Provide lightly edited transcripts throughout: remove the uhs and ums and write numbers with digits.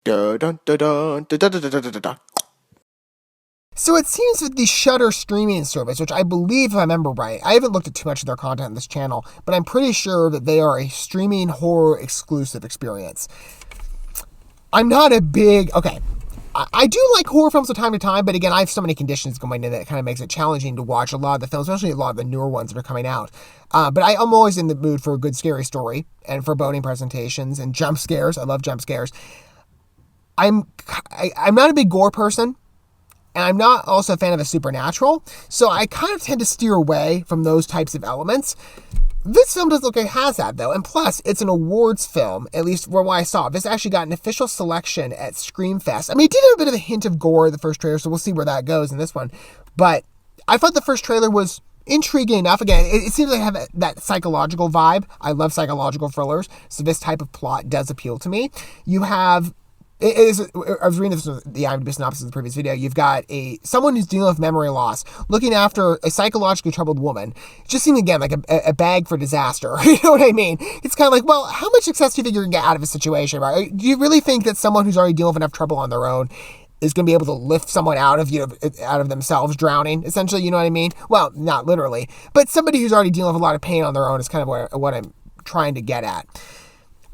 Dun, dun, dun, dun, dun, dun, dun, dun, dun, dun. So it seems that the Shudder streaming service, which I believe, if I remember right, I haven't looked at too much of their content on this channel, but I'm pretty sure that they are a streaming horror exclusive experience. I'm not a big... Okay, I do like horror films from time to time, but again, I have so many conditions going in that it kind of makes it challenging to watch a lot of the films, especially a lot of the newer ones that are coming out. But I'm always in the mood for a good scary story and for boning presentations and jump scares. I love jump scares. I'm not a big gore person. And I'm not also a fan of the supernatural, so I kind of tend to steer away from those types of elements. This film doesn't look like it has that, though, and plus, it's an awards film, at least from what I saw. This actually got an official selection at Screamfest. I mean, it did have a bit of a hint of gore in the first trailer, so we'll see where that goes in this one. But I thought the first trailer was intriguing enough. Again, it seems like I have that psychological vibe. I love psychological thrillers, so this type of plot does appeal to me. You have... I was reading the IMDb synopsis of the previous video. You've got someone who's dealing with memory loss, looking after a psychologically troubled woman. It just seems, again, like a bag for disaster. You know what I mean? It's kind of like, well, how much success do you think you're going to get out of a situation, right? Do you really think that someone who's already dealing with enough trouble on their own is going to be able to lift someone out of themselves drowning, essentially? You know what I mean? Well, not literally. But somebody who's already dealing with a lot of pain on their own is kind of what I'm trying to get at.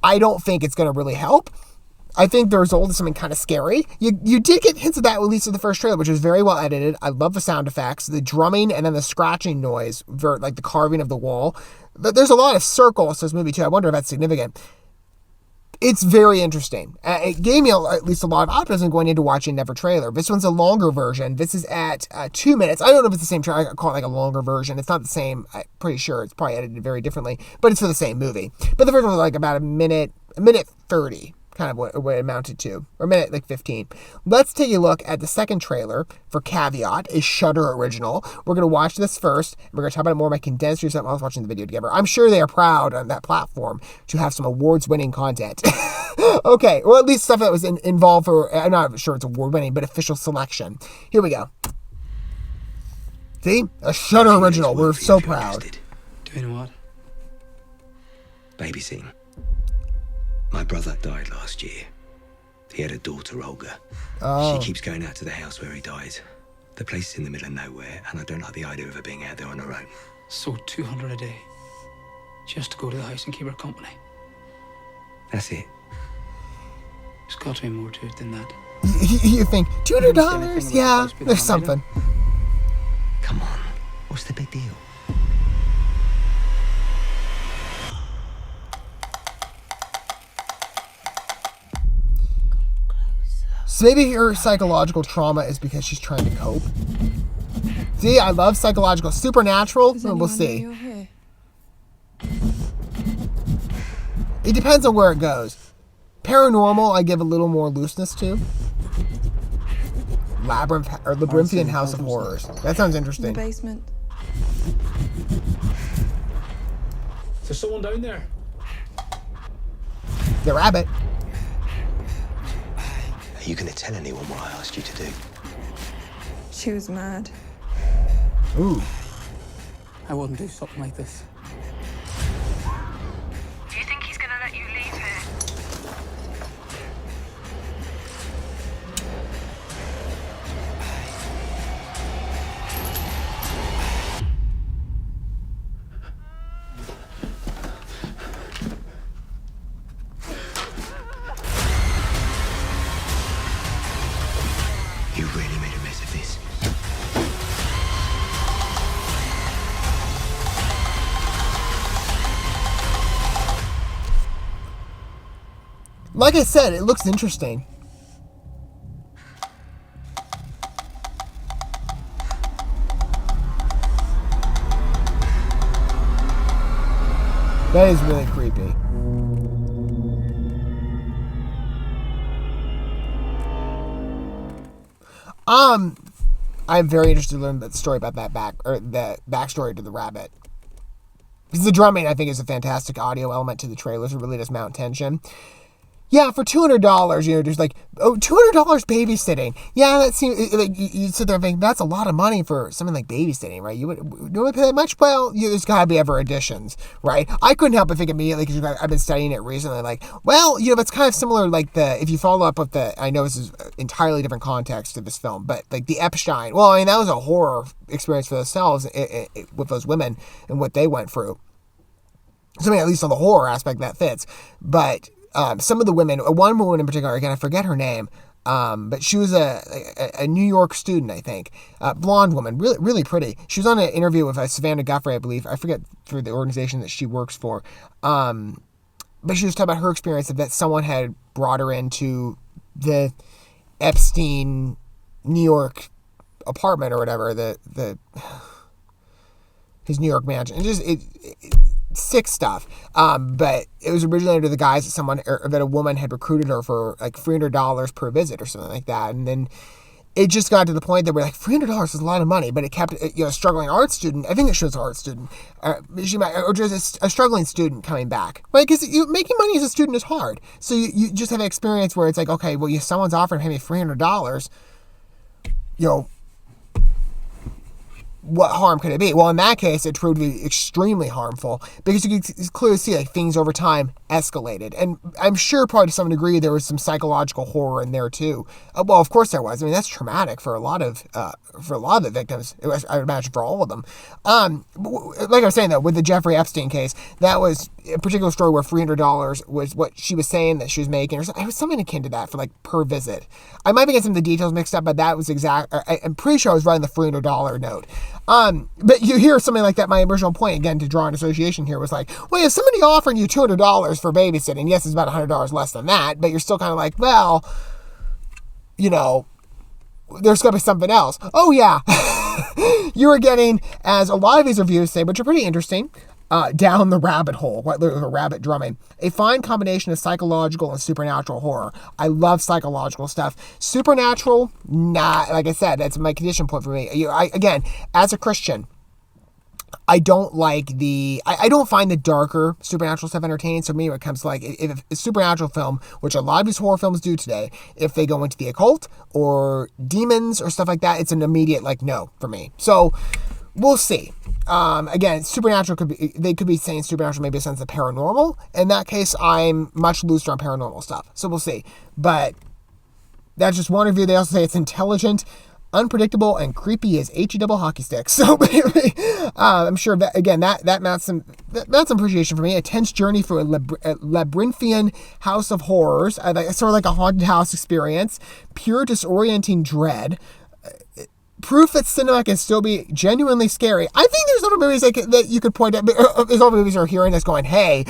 I don't think it's going to really help. I think the result is something kind of scary. You did get hints of that at least in the first trailer, which was very well edited. I love the sound effects, the drumming, and then the scratching noise, like the carving of the wall. But there's a lot of circles to this movie, too. I wonder if that's significant. It's very interesting. It gave me at least a lot of optimism going into watching Never trailer. This one's a longer version. This is at 2 minutes. I don't know if it's the same trailer. I call it like a longer version. It's not the same. I'm pretty sure it's probably edited very differently, but it's for the same movie. But the first one was like about a minute 30. Kind of what it amounted to, or a minute like 15. Let's take a look at the second trailer for Caveat, a Shudder original. We're going to watch this first, and we're going to talk about it more in my condensed result while I was watching the video together. I'm sure they are proud on that platform to have some awards-winning content. Okay, or at least stuff that was involved for, I'm not sure it's award-winning, but official selection. Here we go. See? A Shudder original. We're so proud. Doing what? Babysitting. My brother died last year. He had a daughter, Olga. Oh. She keeps going out to the house where he died. The place is in the middle of nowhere, and I don't like the idea of her being out there on her own. So 200 a day, just to go to the house and keep her company. That's it. There's got to be more to it than that. You think, $200? Yeah, there's something. Come on, what's the big deal? So maybe her psychological trauma is because she's trying to cope. See, I love psychological. Supernatural, we'll see. It depends on where it goes. Paranormal, I give a little more looseness to. Labyrinthian House of Horrors. That sounds interesting. In the basement. Is there someone down there? The rabbit. Are you going to tell anyone what I asked you to do? She was mad. Ooh. I wouldn't do something like this. Do you think he's gonna let you leave here? You really made a mess of this. Like I said, it looks interesting. That is really creepy. I'm very interested to learn the story about the backstory to the rabbit. Because the drumming, I think, is a fantastic audio element to the trailers. It really does mount tension. Yeah, for $200, just like, oh, $200 babysitting. Yeah, that seems like you'd sit there and think that's a lot of money for something like babysitting, right? You would pay that much? Well, there's got to be ever additions, right? I couldn't help but think immediately because I've been studying it recently. Like, well, it's kind of similar. Like if you follow up with I know this is entirely different context of this film, but like the Epstein. Well, I mean that was a horror experience for themselves with those women and what they went through. So I mean, at least on the horror aspect that fits, but. Some of the women, one woman in particular, again, I forget her name, but she was a New York student, I think, blonde woman, really, really pretty. She was on an interview with Savannah Guthrie, I believe. I forget for the organization that she works for. But she was talking about her experience of that someone had brought her into the Epstein New York apartment or whatever, his New York mansion. And just sick stuff. But it was originally under the guise that a woman had recruited her for like $300 per visit or something like that. And then it just got to the point that we're like, $300 is a lot of money, but it kept, a struggling art student. I think it shows an art student, or just a struggling student coming back, right? Because making money as a student is hard. So you just have an experience where it's like, okay, well, someone's offering to pay me $300, what harm could it be? Well, in that case, it proved to be extremely harmful because you could clearly see like things over time escalated. And I'm sure probably to some degree there was some psychological horror in there too. Well, of course there was. I mean, that's traumatic for a lot of the victims. I would imagine for all of them. Like I was saying though, with the Jeffrey Epstein case, that was a particular story where $300 was what she was saying that she was making, or it was something akin to that for like per visit. I might be getting some of the details mixed up, but that was exact. I'm pretty sure I was writing the $300 note. But you hear something like that. My original point, again, to draw an association here was like, well, if somebody offering you $200 for babysitting, yes, it's about $100 less than that, but you're still kind of like, well, there's going to be something else. Oh, yeah. You are getting, as a lot of these reviews say, which are pretty interesting, down the rabbit hole, like a rabbit drumming. A fine combination of psychological and supernatural horror. I love psychological stuff. Supernatural, nah, like I said, that's my condition point for me. Again, as a Christian, I don't like I don't find the darker supernatural stuff entertaining. So me, when it comes to like, if a supernatural film, which a lot of these horror films do today, if they go into the occult or demons or stuff like that, it's an immediate like no for me. So we'll see. Again, supernatural they could be saying supernatural maybe a sense of paranormal. In that case, I'm much looser on paranormal stuff. So we'll see. But that's just one review. They also say it's intelligent, unpredictable, and creepy as HE double hockey sticks. So I'm sure that again that mounts some appreciation for me. A tense journey through a labyrinthian house of horrors, sort of like a haunted house experience. Pure disorienting dread. Proof that cinema can still be genuinely scary. I think there's other movies that you could point at. There's other movies that are hearing this going, hey,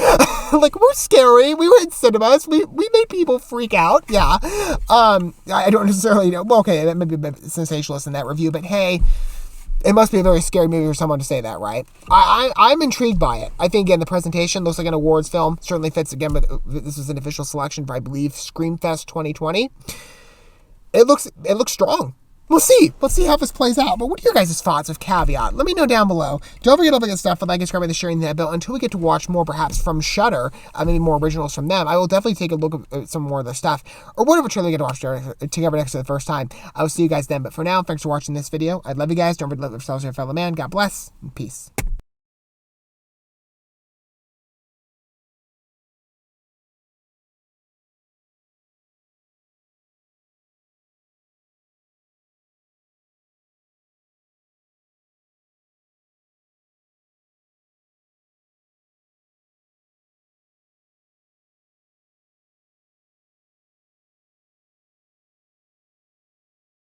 like, we're scary. We were in cinemas. We made people freak out. Yeah. I don't necessarily know. Well, okay, that may be a bit sensationalist in that review, but hey, it must be a very scary movie for someone to say that, right? I'm intrigued by it. I think, again, the presentation looks like an awards film. Certainly fits, again, but this was an official selection for, I believe, Screamfest 2020. It looks strong. We'll see. Let's see how this plays out. But what are your guys' thoughts with Caveat? Let me know down below. Don't forget all the good stuff for liking, subscribing, and sharing that bell. Until we get to watch more, perhaps, from Shudder, maybe more originals from them, I will definitely take a look at some more of their stuff, or whatever trailer we get to watch together next for the first time. I will see you guys then. But for now, thanks for watching this video. I love you guys. Don't forget to love yourselves and your fellow man. God bless, and peace.